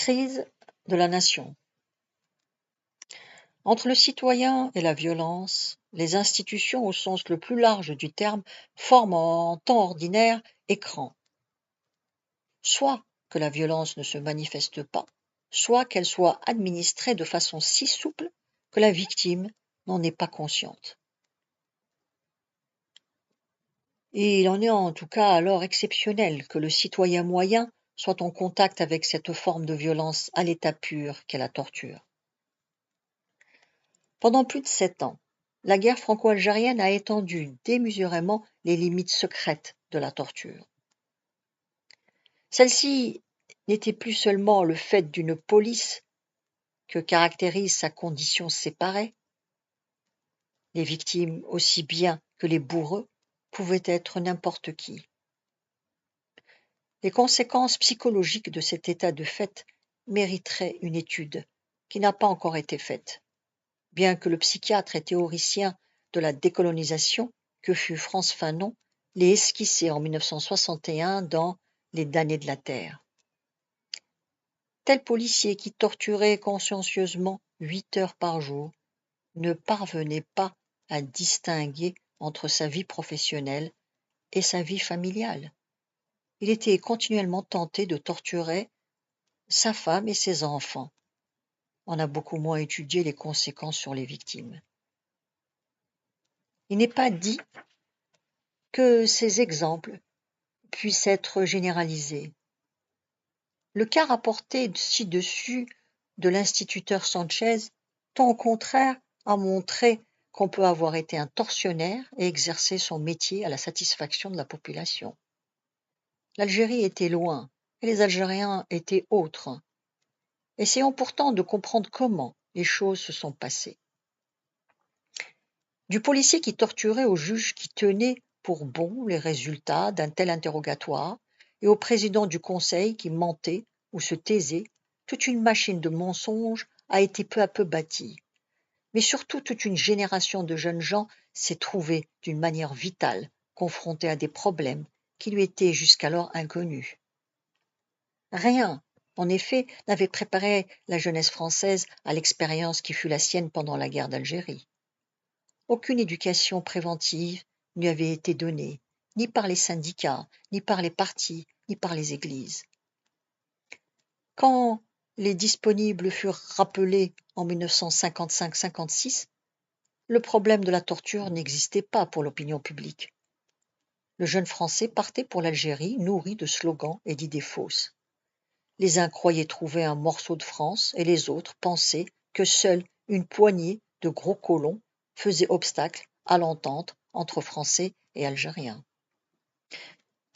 Crise de la nation. Entre le citoyen et la violence, les institutions au sens le plus large du terme forment en temps ordinaire écran. Soit que la violence ne se manifeste pas, soit qu'elle soit administrée de façon si souple que la victime n'en est pas consciente. Et il en est en tout cas alors exceptionnel que le citoyen moyen soit en contact avec cette forme de violence à l'état pur qu'est la torture. Pendant plus de 7 ans, la guerre franco-algérienne a étendu démesurément les limites secrètes de la torture. Celle-ci n'était plus seulement le fait d'une police que caractérise sa condition séparée. Les victimes, aussi bien que les bourreux, pouvaient être n'importe qui. Les conséquences psychologiques de cet état de fait mériteraient une étude qui n'a pas encore été faite, bien que le psychiatre et théoricien de la décolonisation que fut Frantz Fanon l'ait esquissé en 1961 dans Les damnés de la terre. Tel policier qui torturait consciencieusement 8 heures par jour ne parvenait pas à distinguer entre sa vie professionnelle et sa vie familiale. Il était continuellement tenté de torturer sa femme et ses enfants. On a beaucoup moins étudié les conséquences sur les victimes. Il n'est pas dit que ces exemples puissent être généralisés. Le cas rapporté ci-dessus de l'instituteur Sanchez tend au contraire à montrer qu'on peut avoir été un tortionnaire et exercer son métier à la satisfaction de la population. L'Algérie était loin et les Algériens étaient autres. Essayons pourtant de comprendre comment les choses se sont passées. Du policier qui torturait au juge qui tenait pour bons les résultats d'un tel interrogatoire et au président du conseil qui mentait ou se taisait, toute une machine de mensonges a été peu à peu bâtie. Mais surtout, toute une génération de jeunes gens s'est trouvée d'une manière vitale confrontée à des problèmes qui lui étaient jusqu'alors inconnus. Rien, en effet, n'avait préparé la jeunesse française à l'expérience qui fut la sienne pendant la guerre d'Algérie. Aucune éducation préventive ne lui avait été donnée, ni par les syndicats, ni par les partis, ni par les églises. Quand les disponibles furent rappelés en 1955-56, le problème de la torture n'existait pas pour l'opinion publique. Le jeune Français partait pour l'Algérie nourri de slogans et d'idées fausses. Les uns croyaient trouver un morceau de France et les autres pensaient que seule une poignée de gros colons faisait obstacle à l'entente entre Français et Algériens.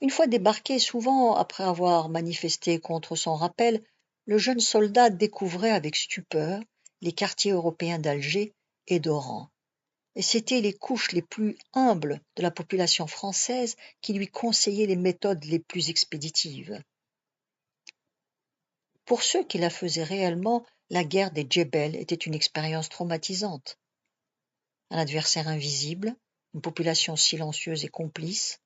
Une fois débarqué, souvent après avoir manifesté contre son rappel, le jeune soldat découvrait avec stupeur les quartiers européens d'Alger et d'Oran. Et c'étaient les couches les plus humbles de la population française qui lui conseillaient les méthodes les plus expéditives. Pour ceux qui la faisaient réellement, la guerre des Djebel était une expérience traumatisante. Un adversaire invisible, une population silencieuse et complice,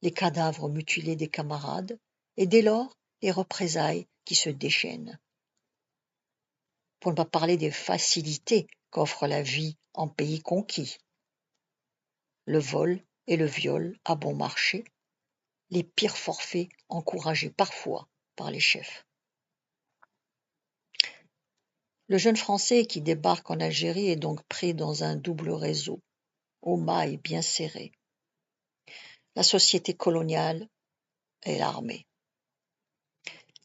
les cadavres mutilés des camarades, et dès lors, les représailles qui se déchaînent. Pour ne pas parler des facilités qu'offre la vie en pays conquis. Le vol et le viol à bon marché, les pires forfaits encouragés parfois par les chefs. Le jeune Français qui débarque en Algérie est donc pris dans un double réseau, aux mailles bien serrées. La société coloniale et l'armée.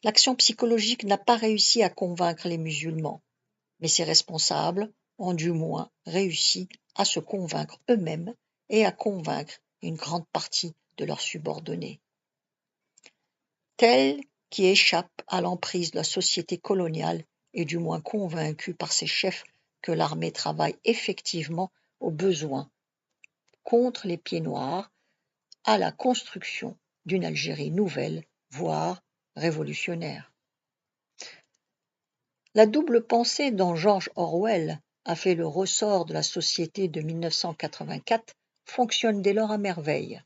L'action psychologique n'a pas réussi à convaincre les musulmans, mais ses responsables ont du moins réussi à se convaincre eux-mêmes et à convaincre une grande partie de leurs subordonnés. Tel qui échappe à l'emprise de la société coloniale est du moins convaincu par ses chefs que l'armée travaille effectivement aux besoins contre les pieds noirs à la construction d'une Algérie nouvelle, voire révolutionnaire. La double pensée dont George Orwell a fait le ressort de la société de 1984 fonctionne dès lors à merveille.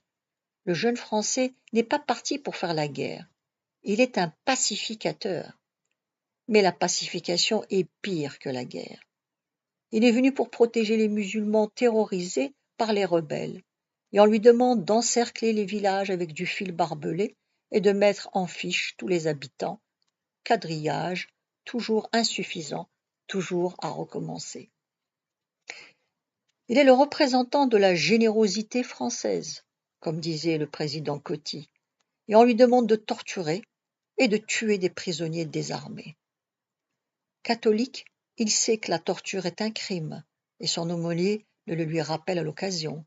Le jeune Français n'est pas parti pour faire la guerre. Il est un pacificateur. Mais la pacification est pire que la guerre. Il est venu pour protéger les musulmans terrorisés par les rebelles, et on lui demande d'encercler les villages avec du fil barbelé et de mettre en fiche tous les habitants. Quadrillage, toujours insuffisant, toujours à recommencer. Il est le représentant de la générosité française, comme disait le président Coty, et on lui demande de torturer et de tuer des prisonniers désarmés. Catholique, il sait que la torture est un crime, et son aumônier le lui rappelle à l'occasion.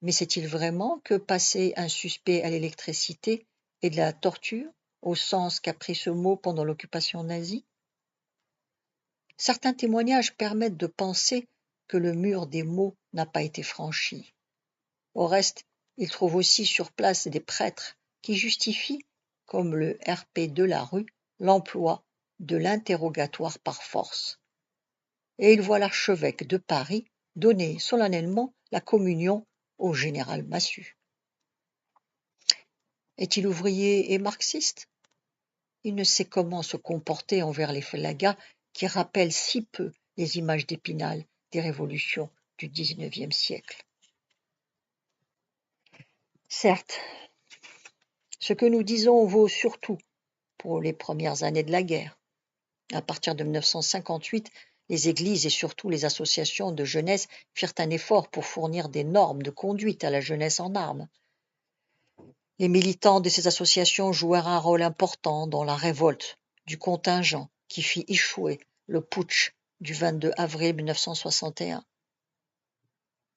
Mais sait-il vraiment que passer un suspect à l'électricité est de la torture, au sens qu'a pris ce mot pendant l'occupation nazie? Certains témoignages permettent de penser que le mur des mots n'a pas été franchi. Au reste, il trouve aussi sur place des prêtres qui justifient, comme le RP de la rue, l'emploi de l'interrogatoire par force. Et il voit l'archevêque de Paris donner solennellement la communion au général Massu. Est-il ouvrier et marxiste? Il ne sait comment se comporter envers les flagas qui rappellent si peu les images d'Épinal des révolutions du XIXe siècle. Certes, ce que nous disons vaut surtout pour les premières années de la guerre. À partir de 1958, les églises et surtout les associations de jeunesse firent un effort pour fournir des normes de conduite à la jeunesse en armes. Les militants de ces associations jouèrent un rôle important dans la révolte du contingent qui fit échouer le putsch du 22 avril 1961.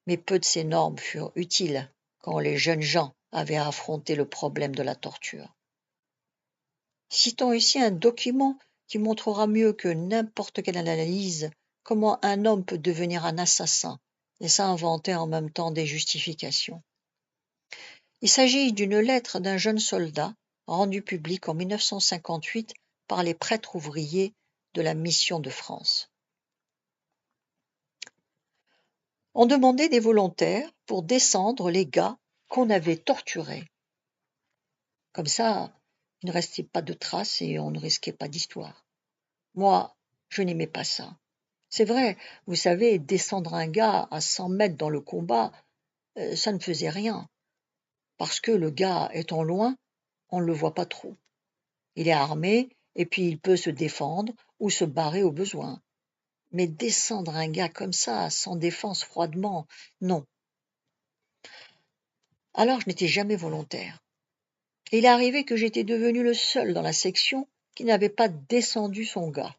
Mais peu de ces normes furent utiles quand les jeunes gens avaient à affronter le problème de la torture. Citons ici un document qui montrera mieux que n'importe quelle analyse comment un homme peut devenir un assassin et s'inventer en même temps des justifications. Il s'agit d'une lettre d'un jeune soldat rendue publique en 1958 par les prêtres ouvriers de la Mission de France. On demandait des volontaires pour descendre les gars qu'on avait torturés. Comme ça, il ne restait pas de traces et on ne risquait pas d'histoire. Moi, je n'aimais pas ça. C'est vrai, vous savez, descendre un gars à 100 mètres dans le combat, ça ne faisait rien. Parce que le gars étant loin, on ne le voit pas trop. Il est armé et puis il peut se défendre ou se barrer au besoin. Mais descendre un gars comme ça, sans défense, froidement, non. Alors je n'étais jamais volontaire. Et il est arrivé que j'étais devenu le seul dans la section qui n'avait pas descendu son gars.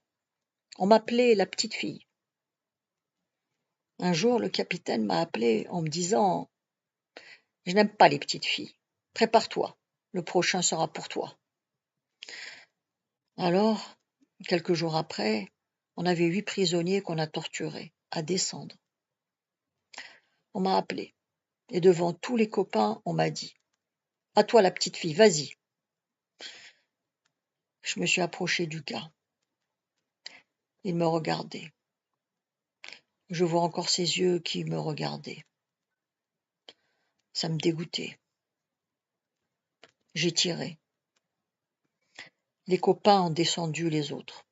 On m'appelait la petite fille. Un jour, le capitaine m'a appelé en me disant « Je n'aime pas les petites filles. Prépare-toi, le prochain sera pour toi. » Alors, quelques jours après, on avait 8 prisonniers qu'on a torturés, à descendre. On m'a appelé, et devant tous les copains, on m'a dit « À toi la petite fille, vas-y. » Je me suis approché du gars. Il me regardait. Je vois encore ses yeux qui me regardaient. Ça me dégoûtait. J'ai tiré. Les copains ont descendu les autres.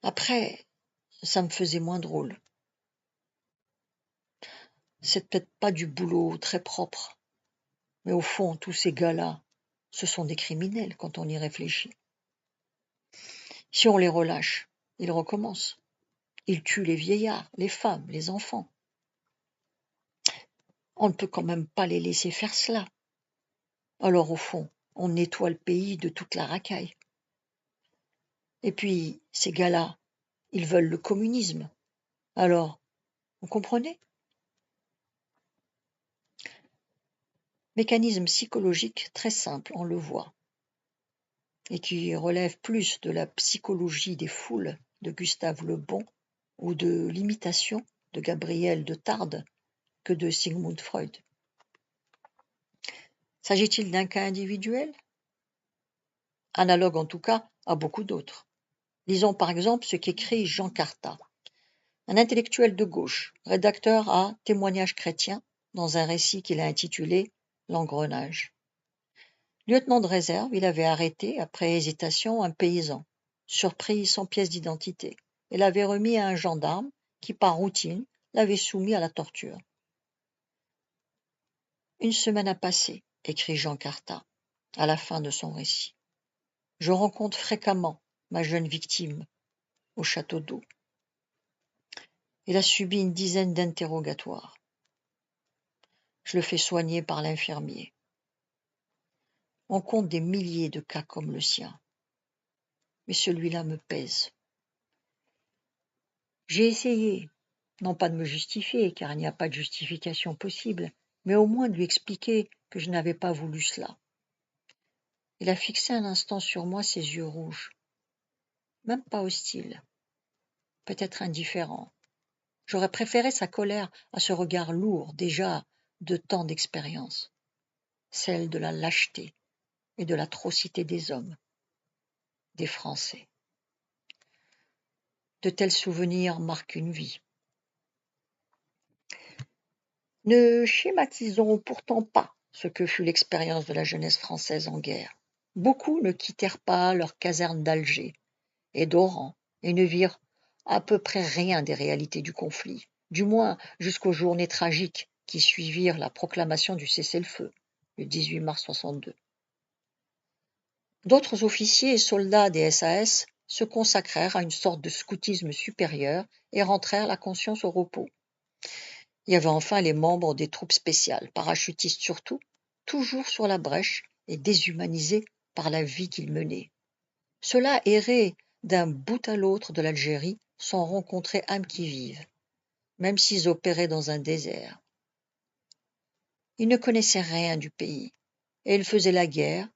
Après, ça me faisait moins drôle. C'est peut-être pas du boulot très propre, mais au fond, tous ces gars-là, ce sont des criminels quand on y réfléchit. Si on les relâche, ils recommencent. Ils tuent les vieillards, les femmes, les enfants. On ne peut quand même pas les laisser faire cela. Alors au fond, on nettoie le pays de toute la racaille. Et puis, ces gars-là, ils veulent le communisme. Alors, vous comprenez? Mécanisme psychologique très simple, on le voit, et qui relève plus de la psychologie des foules de Gustave Le Bon ou de l'imitation de Gabriel de Tarde que de Sigmund Freud. S'agit-il d'un cas individuel? Analogue en tout cas à beaucoup d'autres. Lisons par exemple ce qu'écrit Jean Cartat, un intellectuel de gauche, rédacteur à Témoignages chrétiens, dans un récit qu'il a intitulé L'engrenage. Lieutenant de réserve, il avait arrêté, après hésitation, un paysan, surpris sans pièce d'identité, et l'avait remis à un gendarme qui, par routine, l'avait soumis à la torture. Une semaine a passé, écrit Jean Cartat, à la fin de son récit. Je rencontre fréquemment ma jeune victime au château d'eau. Il a subi une dizaine d'interrogatoires. Je le fais soigner par l'infirmier. On compte des milliers de cas comme le sien. Mais celui-là me pèse. J'ai essayé, non pas de me justifier, car il n'y a pas de justification possible, mais au moins de lui expliquer que je n'avais pas voulu cela. Il a fixé un instant sur moi ses yeux rouges, même pas hostiles, peut-être indifférents. J'aurais préféré sa colère à ce regard lourd, déjà de tant d'expérience, celle de la lâcheté et de l'atrocité des hommes, des Français. De tels souvenirs marquent une vie. Ne schématisons pourtant pas ce que fut l'expérience de la jeunesse française en guerre. Beaucoup ne quittèrent pas leur caserne d'Alger et d'Oran et ne virent à peu près rien des réalités du conflit, du moins jusqu'aux journées tragiques qui suivirent la proclamation du cessez-le-feu, le 18 mars 62. D'autres officiers et soldats des SAS se consacrèrent à une sorte de scoutisme supérieur et rentrèrent la conscience au repos. Il y avait enfin les membres des troupes spéciales, parachutistes surtout, toujours sur la brèche et déshumanisés par la vie qu'ils menaient. Ceux-là erraient d'un bout à l'autre de l'Algérie sans rencontrer âme qui vive, même s'ils opéraient dans un désert. Ils ne connaissaient rien du pays, et ils faisaient la guerre,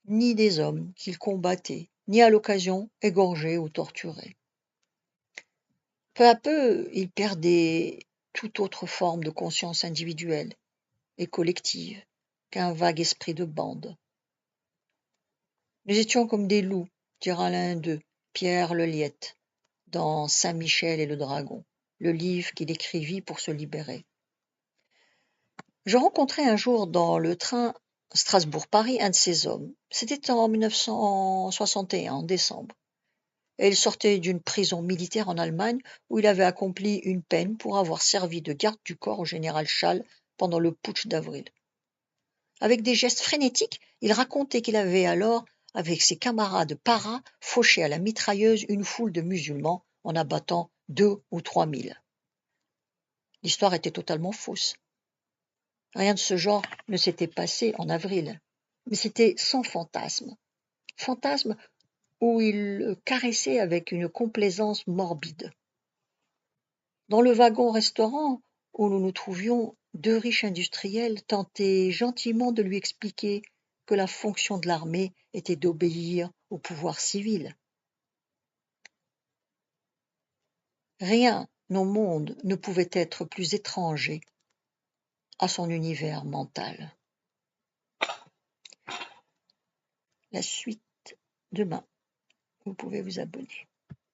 ni des hommes qu'ils combattaient, ni à l'occasion égorgés ou torturés. Peu à peu, ils perdaient toute autre forme de conscience individuelle et collective qu'un vague esprit de bande. Nous étions comme des loups, dira l'un d'eux, Pierre Leliette, dans Saint-Michel et le Dragon, le livre qu'il écrivit pour se libérer. Je rencontrai un jour dans le train Strasbourg-Paris un de ces hommes. C'était en 1961, en décembre. Et il sortait d'une prison militaire en Allemagne où il avait accompli une peine pour avoir servi de garde du corps au général Schall pendant le putsch d'avril. Avec des gestes frénétiques, il racontait qu'il avait alors, avec ses camarades paras, fauché à la mitrailleuse une foule de musulmans en abattant 2 ou 3 000. L'histoire était totalement fausse. Rien de ce genre ne s'était passé en avril, mais c'était sans fantasme. Fantasme où il caressait avec une complaisance morbide. Dans le wagon-restaurant où nous nous trouvions, 2 riches industriels tentaient gentiment de lui expliquer que la fonction de l'armée était d'obéir au pouvoir civil. Rien au monde ne pouvait être plus étranger à son univers mental. La suite demain. Vous pouvez vous abonner.